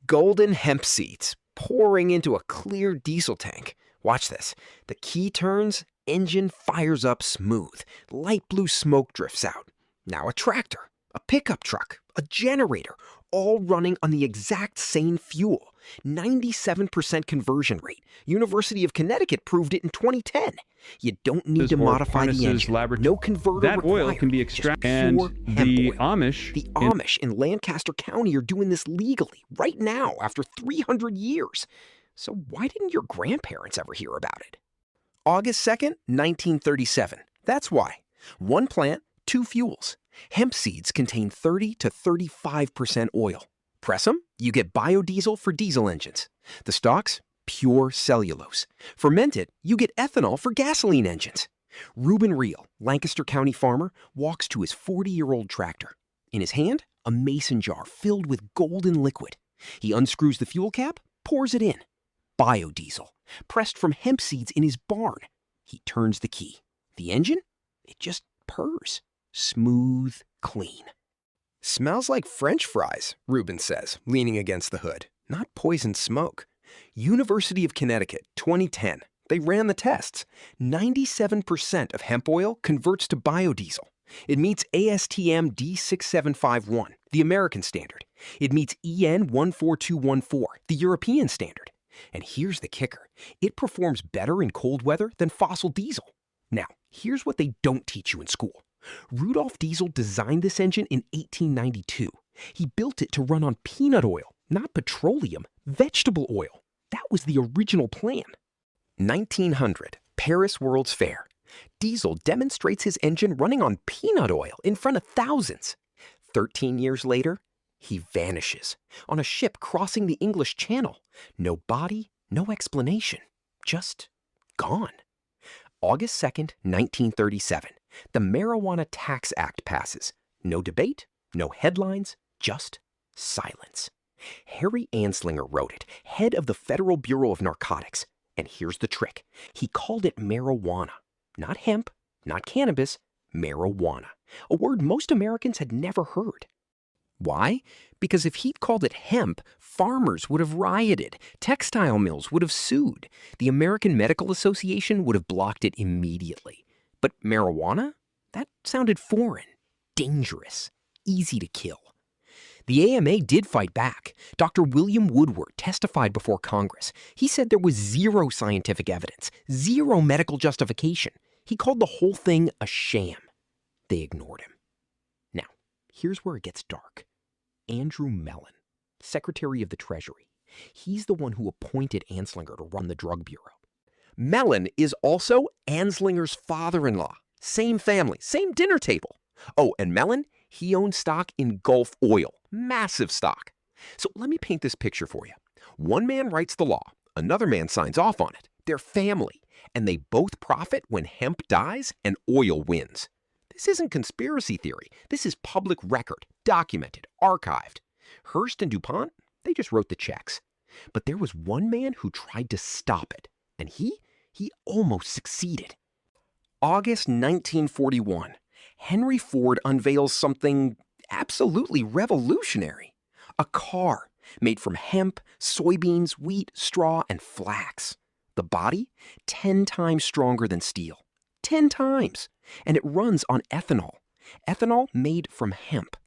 golden hemp seeds pouring into a clear diesel tank. Watch this. The key turns, engine fires up smooth. Light blue smoke drifts out. Now a tractor, a pickup truck, a generator, all running on the exact same fuel. 97% conversion rate. University of Connecticut proved it in 2010. You don't need to modify the engine. No converter that required. Oil can be extracted. And the Amish in Lancaster County are doing this legally right now after 300 years. So why didn't your grandparents ever hear about it? August 2nd, 1937. That's why. One plant, two fuels. Hemp seeds contain 30 to 35% oil. Press them, you get biodiesel for diesel engines. The stalks, pure cellulose. Ferment it, you get ethanol for gasoline engines. Reuben Reel, Lancaster County farmer, walks to his 40-year-old tractor. In his hand, a mason jar filled with golden liquid. He unscrews the fuel cap, pours it in. Biodiesel, pressed from hemp seeds in his barn. He turns the key. The engine? It just purrs. Smooth, clean. Smells like French fries, Reuben says, leaning against the hood. Not poison smoke. University of Connecticut, 2010. They ran the tests. 97% of hemp oil converts to biodiesel. It meets ASTM D6751, the American standard. It meets EN 14214, the European standard. And here's the kicker. It performs better in cold weather than fossil diesel. Now, here's what they don't teach you in school. Rudolf Diesel designed this engine in 1892. He built it to run on peanut oil, not petroleum, vegetable oil. That was the original plan. 1900, Paris World's Fair. Diesel demonstrates his engine running on peanut oil in front of thousands. 13 years later, he vanishes on a ship crossing the English Channel. No body, no explanation, just gone. August 2nd, 1937. The Marijuana Tax Act passes. No debate, no headlines, just silence. Harry Anslinger wrote it, head of the Federal Bureau of Narcotics. And here's the trick. He called it marijuana. Not hemp, not cannabis, marijuana. A word most Americans had never heard. Why? Because if he'd called it hemp, farmers would have rioted, textile mills would have sued, the American Medical Association would have blocked it immediately. But marijuana? That sounded foreign, dangerous, easy to kill. The AMA did fight back. Dr. William Woodward testified before Congress. He said there was zero scientific evidence, zero medical justification. He called the whole thing a sham. They ignored him. Now, here's where it gets dark. Andrew Mellon, Secretary of the Treasury. He's the one who appointed Anslinger to run the Drug Bureau. Mellon is also Anslinger's father-in-law. Same family, same dinner table. Oh, and Mellon, he owns stock in Gulf Oil. Massive stock. So let me paint this picture for you. One man writes the law. Another man signs off on it. They're family. And they both profit when hemp dies and oil wins. This isn't conspiracy theory. This is public record, documented, archived. Hearst and DuPont, they just wrote the checks. But there was one man who tried to stop it. And he almost succeeded. August 1941, Henry Ford unveils something absolutely revolutionary. A car made from hemp, soybeans, wheat, straw, and flax. The body, 10 times stronger than steel. 10 times. And it runs on ethanol. Ethanol made from hemp.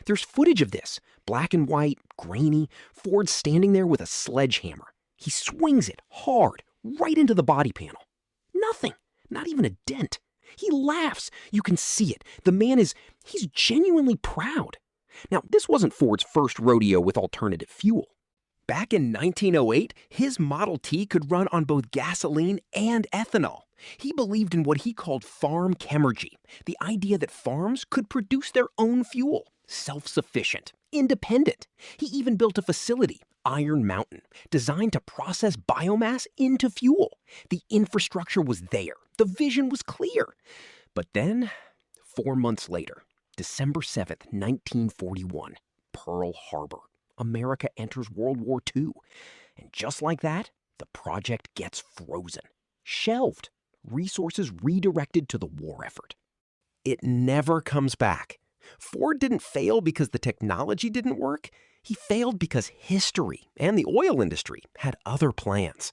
There's footage of this, black and white, grainy, Ford standing there with a sledgehammer. He swings it hard, right into the body panel. Nothing, not even a dent. He laughs. You can see it. The man he's genuinely proud. Now, this wasn't Ford's first rodeo with alternative fuel. Back in 1908, his Model T could run on both gasoline and ethanol. He believed in what he called farm chemergy, the idea that farms could produce their own fuel, self-sufficient, independent. He even built a facility, Iron Mountain, designed to process biomass into fuel. The infrastructure was there. The vision was clear. But then, 4 months later, December 7th, 1941, Pearl Harbor. America enters World War II. And just like that, the project gets frozen, shelved, resources redirected to the war effort. It never comes back. Ford didn't fail because the technology didn't work. He failed because history and the oil industry had other plans.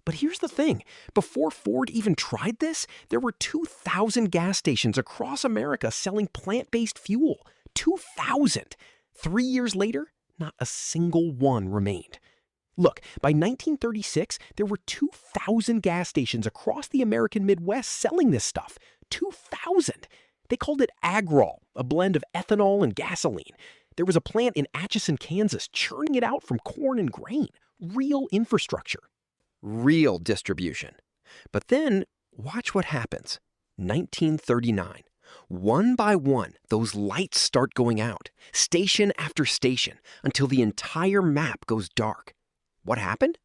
But here's the thing. Before Ford even tried this, there were 2,000 gas stations across America selling plant-based fuel. 2,000! 3 years later, not a single one remained. Look, by 1936, there were 2,000 gas stations across the American Midwest selling this stuff. 2,000! They called it agrol, a blend of ethanol and gasoline. There was a plant in Atchison, Kansas, churning it out from corn and grain. Real infrastructure. Real distribution. But then, watch what happens. 1939. One by one, those lights start going out, station after station, until the entire map goes dark. What happened?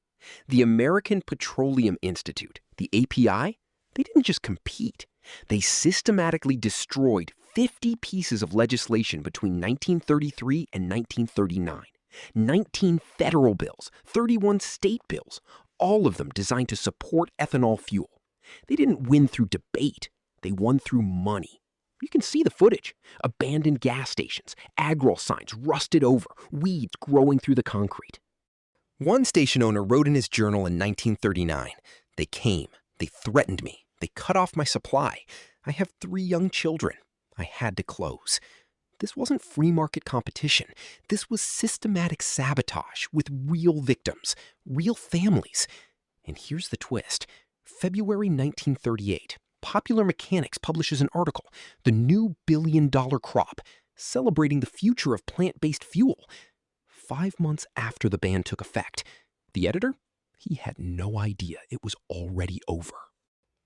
The American Petroleum Institute, the API, they didn't just compete. They systematically destroyed 50 pieces of legislation between 1933 and 1939. 19 federal bills, 31 state bills, all of them designed to support ethanol fuel. They didn't win through debate. They won through money. You can see the footage. Abandoned gas stations, agrol signs rusted over, weeds growing through the concrete. One station owner wrote in his journal in 1939, "They came, they threatened me, they cut off my supply. I have 3 young children. I had to close." This wasn't free market competition. This was systematic sabotage with real victims, real families. And here's the twist. February 1938, Popular Mechanics publishes an article, "The New Billion-Dollar Crop," celebrating the future of plant-based fuel. 5 months after the ban took effect, the editor, he had no idea it was already over.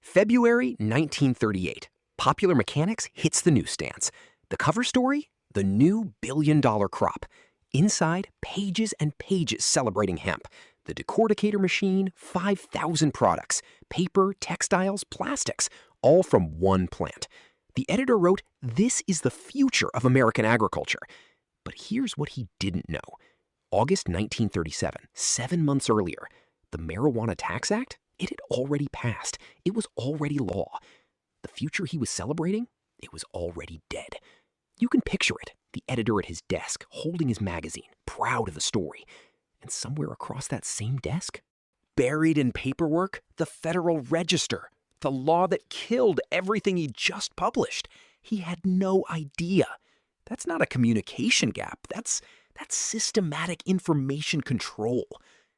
February 1938, Popular Mechanics hits the newsstands. The cover story? The New Billion-Dollar Crop. Inside, pages and pages celebrating hemp. The decorticator machine, 5,000 products. Paper, textiles, plastics, all from one plant. The editor wrote, "This is the future of American agriculture." But here's what he didn't know. August 1937, 7 months earlier, the Marijuana Tax Act, it had already passed. It was already law. The future he was celebrating, it was already dead. You can picture it, the editor at his desk, holding his magazine, proud of the story. And somewhere across that same desk, buried in paperwork, the Federal Register, the law that killed everything he just published. He had no idea. That's not a communication gap. That's systematic information control.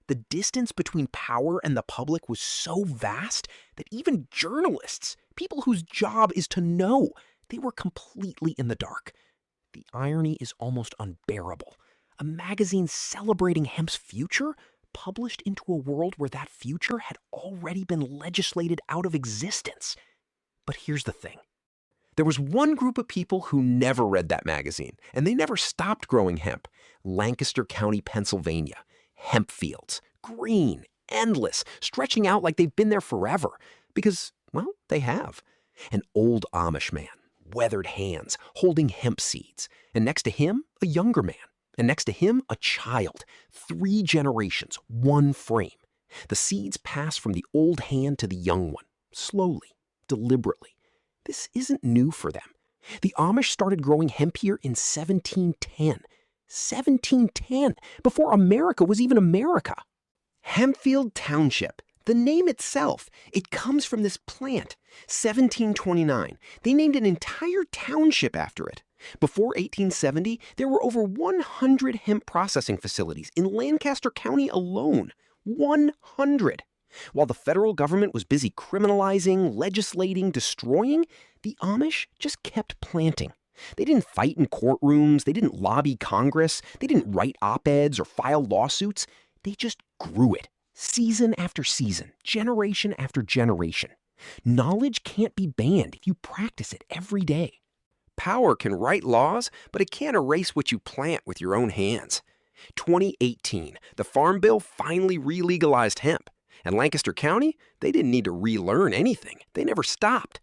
The distance between power and the public was so vast that even journalists, people whose job is to know, they were completely in the dark. The irony is almost unbearable. A magazine celebrating hemp's future published into a world where that future had already been legislated out of existence. But here's the thing. There was one group of people who never read that magazine, and they never stopped growing hemp. Lancaster County, Pennsylvania. Hemp fields. Green, endless, stretching out like they've been there forever. Because, well, they have. An old Amish man, weathered hands, holding hemp seeds. And next to him, a younger man. And next to him, a child. 3 generations, one frame. The seeds pass from the old hand to the young one, slowly, deliberately. This isn't new for them. The Amish started growing hemp here in 1710. 1710, before America was even America. Hempfield Township, the name itself, it comes from this plant. 1729, they named an entire township after it. Before 1870, there were over 100 hemp processing facilities in Lancaster County alone. 100. While the federal government was busy criminalizing, legislating, destroying, the Amish just kept planting. They didn't fight in courtrooms, they didn't lobby Congress, they didn't write op-eds or file lawsuits. They just grew it, season after season, generation after generation. Knowledge can't be banned if you practice it every day. Power can write laws, but it can't erase what you plant with your own hands. 2018, the Farm Bill finally re-legalized hemp. And Lancaster County, they didn't need to relearn anything. They never stopped.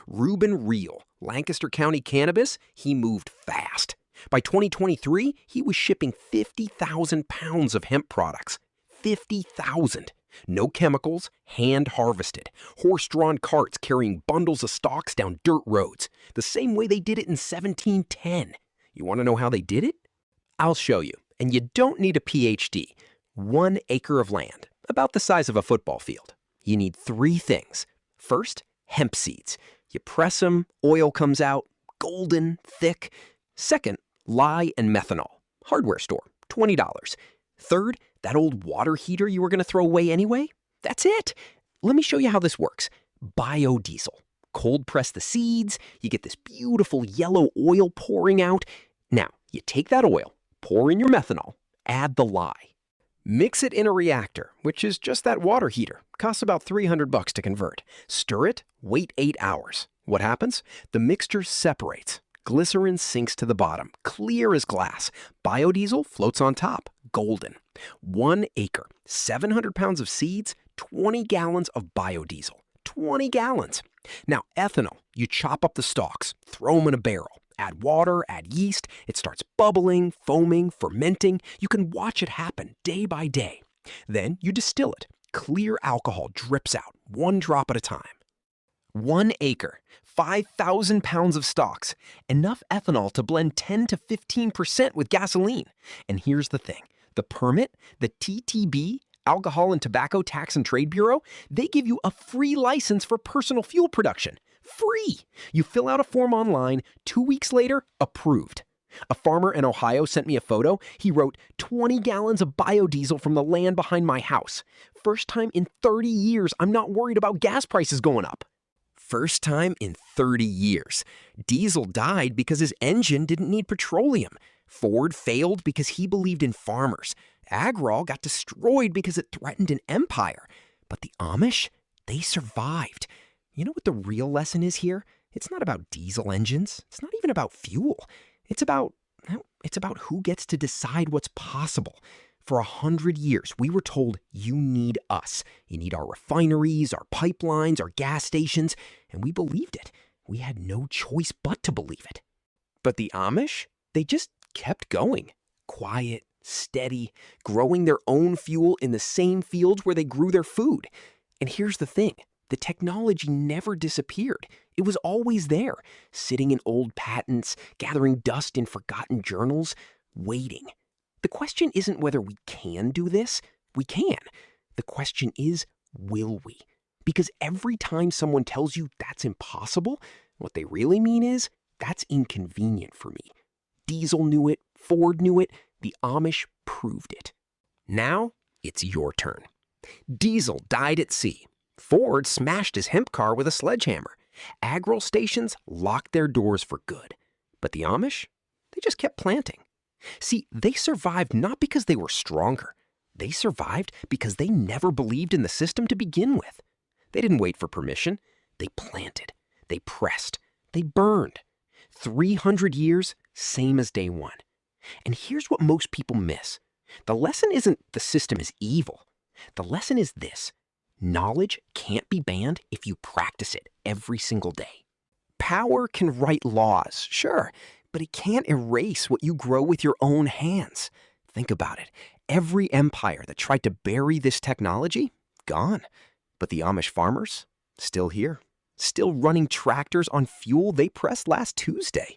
Reuben Reel, Lancaster County Cannabis, he moved fast. By 2023, he was shipping 50,000 pounds of hemp products. 50,000. No chemicals, hand-harvested. Horse-drawn carts carrying bundles of stalks down dirt roads, the same way they did it in 1710. You want to know how they did it? I'll show you. And you don't need a PhD. 1 acre of land, about the size of a football field. You need 3 things. First, hemp seeds. You press them, oil comes out, golden, thick. Second, lye and methanol. Hardware store, $20. Third, that old water heater you were going to throw away anyway? That's it. Let me show you how this works. Biodiesel. Cold press the seeds, you get this beautiful yellow oil pouring out. Now, you take that oil, pour in your methanol, add the lye. Mix it in a reactor, which is just that water heater. Costs about $300 to convert. Stir it, wait 8 hours. What happens? The mixture separates. Glycerin sinks to the bottom, clear as glass. Biodiesel floats on top, golden. 1 acre, 700 pounds of seeds, 20 gallons of biodiesel. 20 gallons. Now, ethanol, you chop up the stalks, throw them in a barrel, add water, add yeast. It starts bubbling, foaming, fermenting. You can watch it happen day by day. Then you distill it. Clear alcohol drips out, 1 drop at a time. 1 acre, 5,000 pounds of stalks, enough ethanol to blend 10 to 15% with gasoline. And here's the thing, the permit, the TTB, Alcohol and Tobacco Tax and Trade Bureau, they give you a free license for personal fuel production. Free! You fill out a form online, 2 weeks later, approved. A farmer in Ohio sent me a photo. He wrote, 20 gallons of biodiesel from the land behind my house. First time in 30 years I'm not worried about gas prices going up. First time in 30 years. Diesel died because his engine didn't need petroleum. Ford failed because he believed in farmers. Agrol got destroyed because it threatened an empire. But the Amish, they survived. You know what the real lesson is here? It's not about diesel engines. It's not even about fuel. It's about who gets to decide what's possible. For 100 years, we were told you need us. You need our refineries, our pipelines, our gas stations, and we believed it. We had no choice but to believe it. But the Amish, they just kept going. Quiet, steady, growing their own fuel in the same fields where they grew their food. And here's the thing, the technology never disappeared. It was always there, sitting in old patents, gathering dust in forgotten journals, waiting. The question isn't whether we can do this. We can. The question is, will we? Because every time someone tells you that's impossible, what they really mean is, that's inconvenient for me. Diesel knew it, Ford knew it, the Amish proved it. Now, it's your turn. Diesel died at sea. Ford smashed his hemp car with a sledgehammer. Agrol stations locked their doors for good. But the Amish, they just kept planting. See, they survived not because they were stronger. They survived because they never believed in the system to begin with. They didn't wait for permission. They planted. They pressed. They burned. 300 years, same as day one. And here's what most people miss. The lesson isn't the system is evil. The lesson is this. Knowledge can't be banned if you practice it every single day. Power can write laws, sure, but it can't erase what you grow with your own hands. Think about it. Every empire that tried to bury this technology, gone. But the Amish farmers, still here. Still running tractors on fuel they pressed last Tuesday.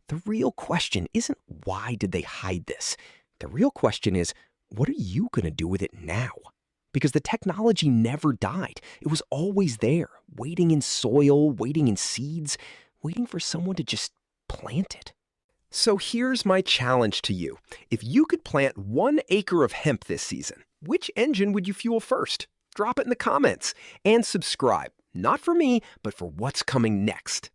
The real question isn't why did they hide this? The real question is, what are you going to do with it now? Because the technology never died. It was always there, waiting in soil, waiting in seeds, waiting for someone to just plant it. So here's my challenge to you. If you could plant 1 acre of hemp this season, which engine would you fuel first? Drop it in the comments and subscribe. Not for me, but for what's coming next.